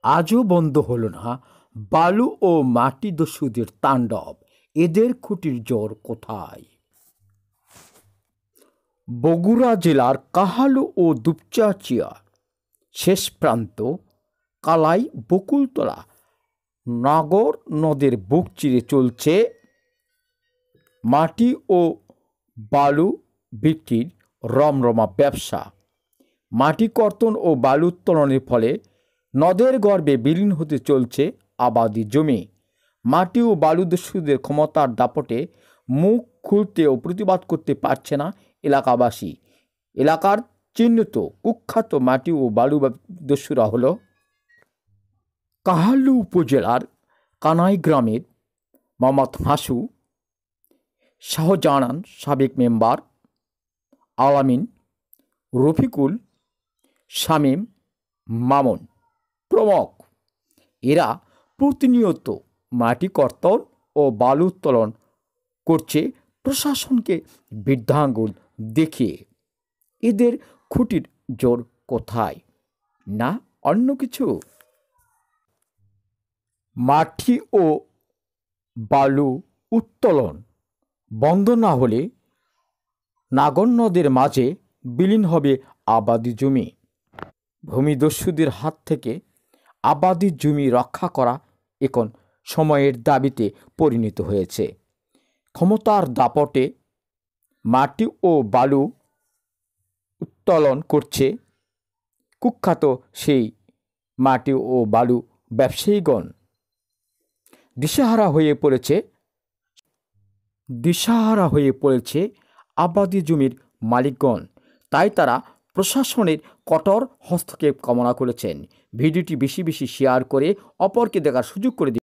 আজও বন্ধ হলো না বালু ও মাটি দস্যুদের তাণ্ডব। এদের খুঁটির জোর কোথায়? বগুড়া জেলার কাহালু ও দুপচাচিয়া শেষ প্রান্ত কালাই বকুলতলা নাগর নদের বুক চিরে চলছে মাটি ও বালু বিক্রির রমরমা ব্যবসা। মাটি কর্তন ও বালু উত্তোলনের ফলে নদের গর্ভে বিলীন হতে চলছে আবাদি জমি। মাটি ও বালুদস্যুদের ক্ষমতার দাপটে মুখ খুলতে ও প্রতিবাদ করতে পারছে না এলাকাবাসী। এলাকার চিহ্নিত কুখ্যাত মাটি ও বালু দস্যুরা হল কাহালু উপজেলার কানাই গ্রামের মোহাম্মদ হাসু, শাহজাহান সাবেক মেম্বার, আলামিন, রফিকুল, শামীম, মামুন প্রমুখ। এরা প্রতিনিয়ত মাটি কর্তন ও বালু উত্তোলন করছে প্রশাসনকে বৃদ্ধাঙ্গুল দেখিয়ে। এদের খুঁটির জোর কোথায়? না অন্য কিছু? মাটি ও বালু উত্তোলন বন্ধ না হলে নাগর নদের মাঝে বিলীন হবে আবাদি জমি। ভূমিদস্যুদের হাত থেকে আবাদি জমি রক্ষা করা এখন সময়ের দাবিতে পরিণত হয়েছে। ক্ষমতার দাপটে মাটি ও বালু উত্তোলন করছে কুখ্যাত সেই মাটি ও বালু ব্যবসায়ীগণ। দিশাহারা হয়ে পড়েছে আবাদি জমির মালিকগণ। তাই তারা প্রশাসনের কঠোর হস্তক্ষেপ কামনা করেছেন। ভিডিওটি বেশি বেশি শেয়ার করে অপরকে দেখার সুযোগ করে দিন।